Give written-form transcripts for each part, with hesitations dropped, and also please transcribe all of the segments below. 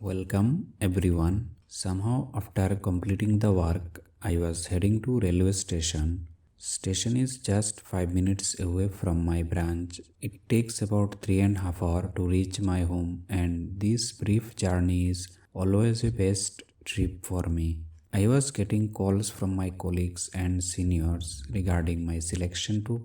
Welcome everyone. Somehow after completing the work, I was heading to railway station. Station is just 5 minutes away from my branch. It takes about 3.5 hours to reach my home, and this brief journey is always a best trip for me. I was getting calls from my colleagues and seniors regarding my selection to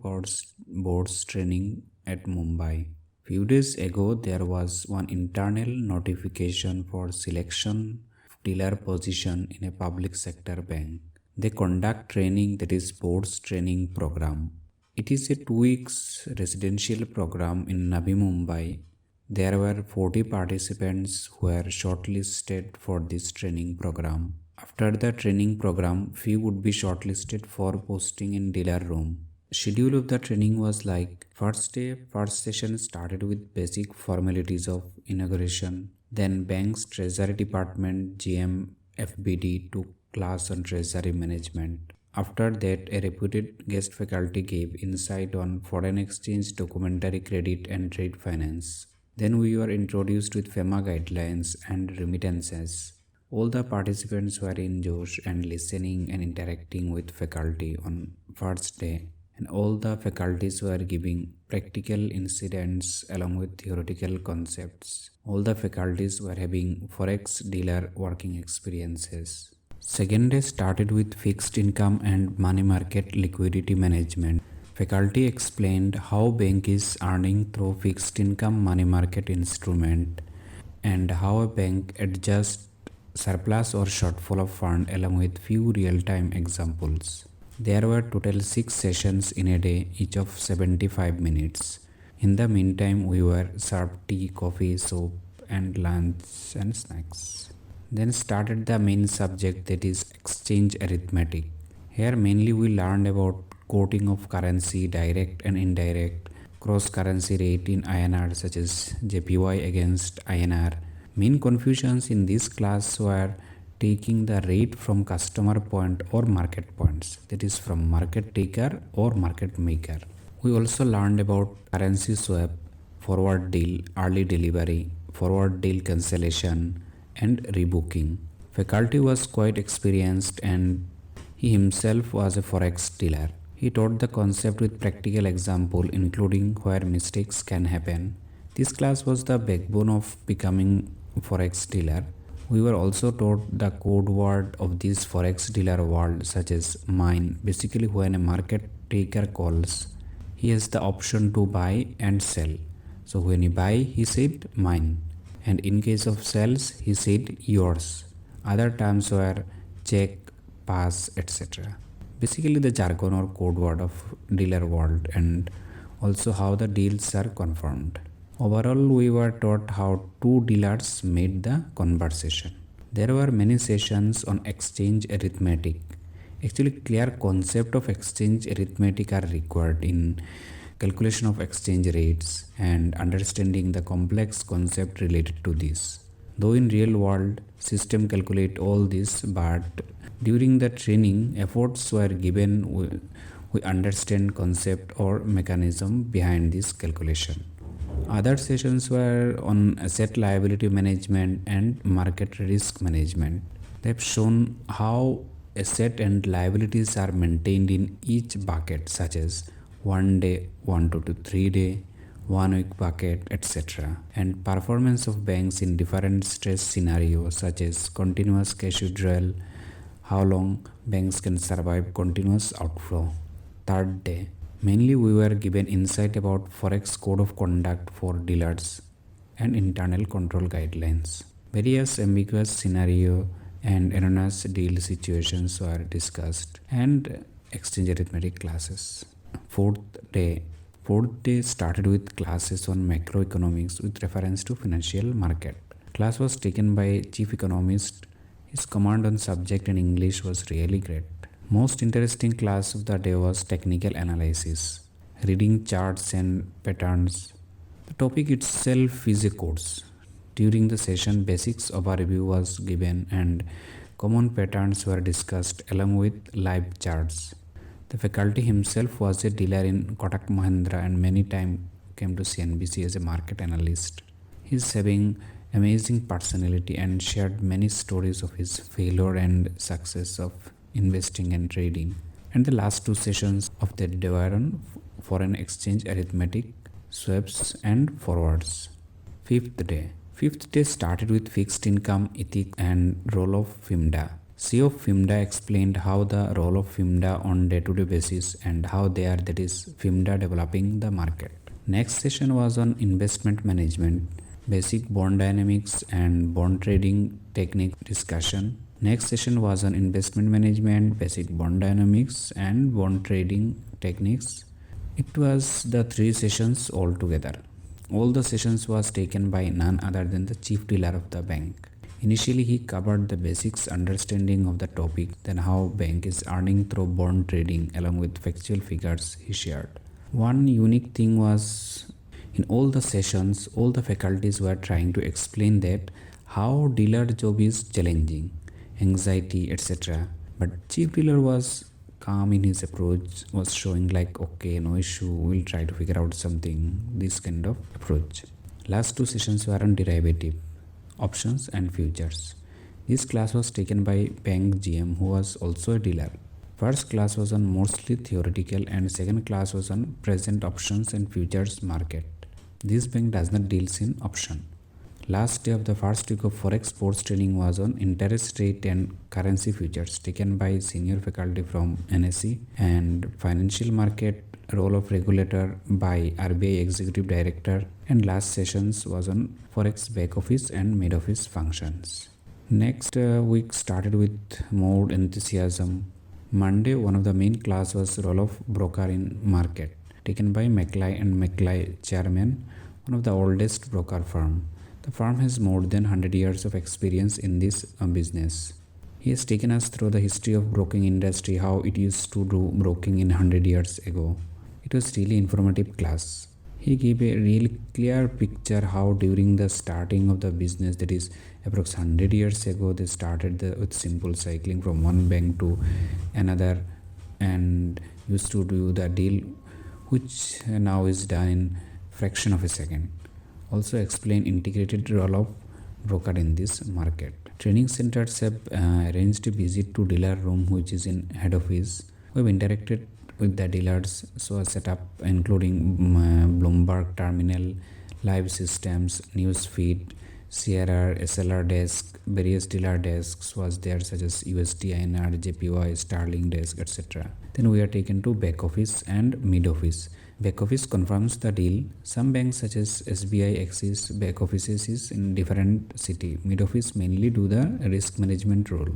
boards training at Mumbai. Few days ago, there was one internal notification for selection of dealer position in a public sector bank. They conduct training, that is boards training program. It is a 2 weeks residential program in Navi Mumbai. There were 40 participants who were shortlisted for this training program. After the training program, few would be shortlisted for posting in dealer room. Schedule of the training was like first day, first session started with basic formalities of inauguration. Then bank's treasury department GM FBD took class on treasury management. After that, a reputed guest faculty gave insight on foreign exchange, documentary credit and trade finance. Then we were introduced with FEMA guidelines and remittances. All the participants were in Josh and listening and interacting with faculty on first day, and all the faculties were giving practical incidents along with theoretical concepts. All the faculties were having Forex dealer working experiences. Second day started with fixed income and money market liquidity management. Faculty explained how bank is earning through fixed income money market instrument and how a bank adjusts surplus or shortfall of fund along with few real-time examples. There were total 6 sessions in a day, each of 75 minutes. In the meantime, we were served tea, coffee, soup and lunch and snacks. Then started the main subject, that is exchange arithmetic. Here mainly we learned about quoting of currency, direct and indirect, cross currency rate in INR such as JPY against INR. Main confusions in this class were taking the rate from customer point or market points, that is from market taker or market maker. We also learned about currency swap, forward deal, early delivery, forward deal cancellation and rebooking. Faculty was quite experienced and he himself was a forex dealer. He taught the concept with practical example including where mistakes can happen. This class was the backbone of becoming forex dealer. We were also taught the code word of this forex dealer world such as mine. Basically when a market taker calls, he has the option to buy and sell. So when he buy, he said mine, and in case of sales, he said yours. Other terms were check, pass, etc. Basically the jargon or code word of dealer world, and also how the deals are confirmed. Overall, we were taught how two dealers made the conversation. There were many sessions on exchange arithmetic. Actually, clear concept of exchange arithmetic are required in calculation of exchange rates and understanding the complex concept related to this. Though in real world, system calculate all this, but during the training, efforts were given, we understand concept or mechanism behind this calculation. Other sessions were on asset liability management and market risk management. They have shown how asset and liabilities are maintained in each bucket, such as 1 day, 1 to 3 day, 1 week bucket, etc. And performance of banks in different stress scenarios such as continuous cash withdrawal, how long banks can survive continuous outflow. Third day, mainly we were given insight about Forex code of conduct for dealers and internal control guidelines. Various ambiguous scenario and erroneous deal situations were discussed and exchange arithmetic classes. Fourth day started with classes on macroeconomics with reference to financial market. Class was taken by chief economist. His command on subject in English was really great. Most interesting class of the day was technical analysis, reading charts and patterns. The topic itself is a course. During the session, basics overview was given and common patterns were discussed along with live charts. The faculty himself was a dealer in Kotak Mahindra and many times came to CNBC as a market analyst. He is having amazing personality and shared many stories of his failure and success of investing and trading. And the last two sessions of the day were on foreign exchange arithmetic, swaps, and forwards. Fifth day. Fifth day started with fixed income, ethics, and role of FIMDA. CEO of FIMDA explained how the role of FIMDA on day-to-day basis and how they are, that is FIMDA, developing the market. Next session was on investment management, basic bond dynamics and bond trading technique discussion. Next session was on investment management, basic bond dynamics and bond trading techniques. It was the three sessions altogether. All the sessions was taken by none other than the chief dealer of the bank. Initially, he covered the basics understanding of the topic, then how bank is earning through bond trading along with factual figures he shared. One unique thing was in all the sessions, all the faculties were trying to explain that how dealer job is challenging, anxiety, etc. But chief dealer was calm in his approach, was showing like, okay, no issue, we'll try to figure out something, this kind of approach. Last two sessions were on derivative, options and futures. This class was taken by bank GM who was also a dealer. First class was on mostly theoretical and second class was on present options and futures market. This bank does not deals in option. Last day of the first week of Forex Bourse training was on interest rate and currency futures taken by senior faculty from NSE, and financial market role of regulator by RBI executive director, and last sessions was on Forex back office and mid office functions. Next week started with more enthusiasm. Monday, one of the main class was role of broker in market taken by McLay and McLay chairman, one of the oldest broker firm. The firm has more than 100 years of experience in this business. He has taken us through the history of broking industry, how it used to do broking in 100 years ago. It was really informative class. He gave a really clear picture how during the starting of the business, that is approx 100 years ago, they started with simple cycling from one bank to another and used to do the deal which now is done in fraction of a second. Also explain integrated role of broker in this market. Training centers have arranged a visit to dealer room which is in head office. We have interacted with the dealers, so a setup including Bloomberg terminal, live systems, news feed, CRR, SLR desk, various dealer desks was there such as USD, INR, JPY, Sterling desk, etc. Then we are taken to back office and mid office. Back office confirms the deal. Some banks such as SBI, Axis, back offices is in different city. Mid office mainly do the risk management role.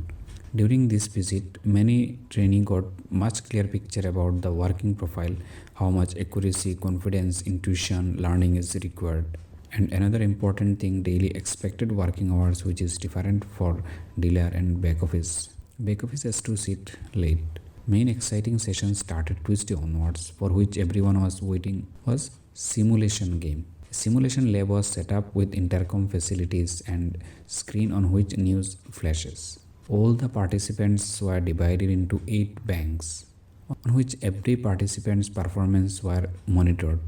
During this visit, many trainee got much clear picture about the working profile, how much accuracy, confidence, intuition, learning is required. And another important thing, daily expected working hours, which is different for dealer and back office. Back office has to sit late. Main exciting session started Tuesday onwards, for which everyone was waiting, was simulation game. Simulation lab was set up with intercom facilities and screen on which news flashes. All the participants were divided into 8 banks, on which every participant's performance were monitored.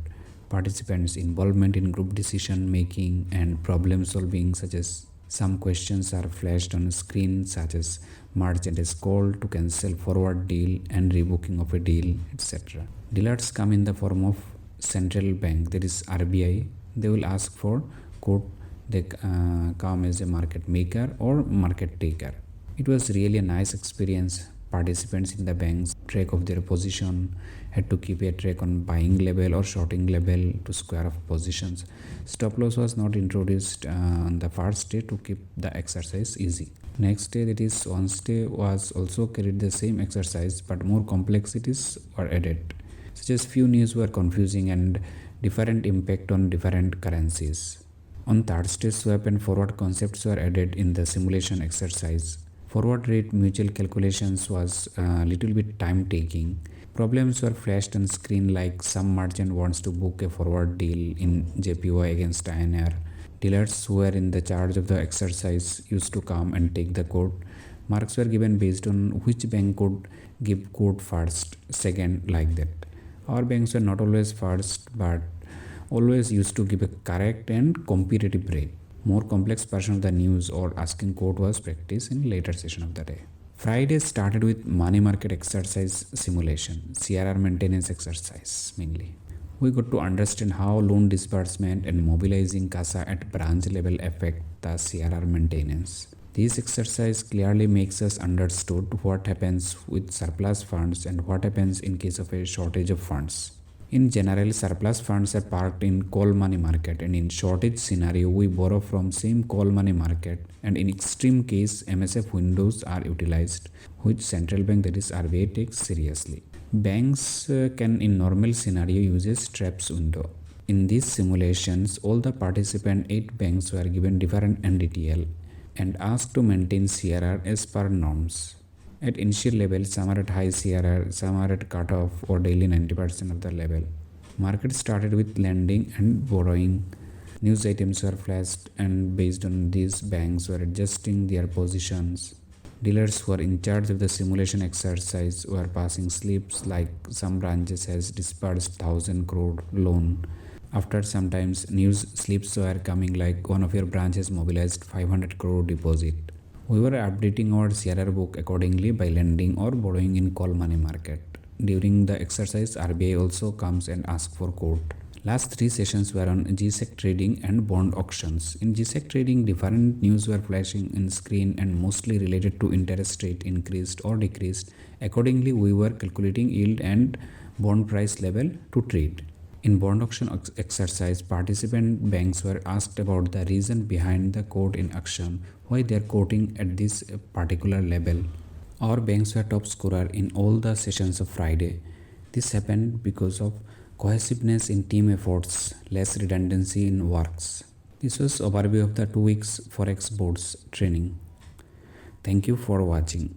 Participants' involvement in group decision making and problem solving, such as some questions are flashed on a screen such as merchant is called to cancel forward deal and rebooking of a deal, etc. Dealers come in the form of central bank, that is RBI. They will ask for quote. They come as a market maker or market taker. It was really a nice experience. Participants in the banks track of their position, had to keep a track on buying level or shorting level to square off positions. Stop loss was not introduced on the first day to keep the exercise easy. Next day, that is Wednesday, was also carried the same exercise, but more complexities were added, such as few news were confusing and different impact on different currencies. On Thursday, swap and forward concepts were added in the simulation exercise. Forward rate mutual calculations was a little bit time taking. Problems were flashed on screen like some merchant wants to book a forward deal in JPY against INR. Dealers who were in the charge of the exercise used to come and take the quote. Marks were given based on which bank could give quote first, second, like that. Our banks were not always first but always used to give a correct and competitive rate. more complex portion of the news or asking quote was practiced in later session of the day. Friday started with money market exercise simulation, CRR maintenance exercise mainly. We got to understand how loan disbursement and mobilizing CASA at branch level affect the CRR maintenance. This exercise clearly makes us understood what happens with surplus funds and what happens in case of a shortage of funds. In general, surplus funds are parked in call money market, and in shortage scenario we borrow from same call money market, and in extreme case MSF windows are utilized, which central bank, that is RBI, takes seriously. Banks can in normal scenario uses traps window. In these simulations, all the participant 8 banks were given different NDTL and asked to maintain CRR as per norms. At initial level, some are at high CRR, some are at cutoff or daily 90% of the level. Market started with lending and borrowing. News items were flashed, and based on these, banks were adjusting their positions. Dealers who are in charge of the simulation exercise were passing slips like some branches has disbursed 1000 crore loan. After sometimes news slips were coming like one of your branches mobilized 500 crore deposit. We were updating our CRR book accordingly by lending or borrowing in call money market. During the exercise, RBI also comes and asks for quote. Last 3 sessions were on GSEC trading and bond auctions. In GSEC trading, different news were flashing in screen and mostly related to interest rate increased or decreased. Accordingly, we were calculating yield and bond price level to trade. In bond auction exercise, participant banks were asked about the reason behind the quote in auction, why they are quoting at this particular level. Our banks were top scorer in all the sessions of Friday. This happened because of cohesiveness in team efforts, less redundancy in works. This was overview of the 2 weeks Forex Bourse training. Thank you for watching.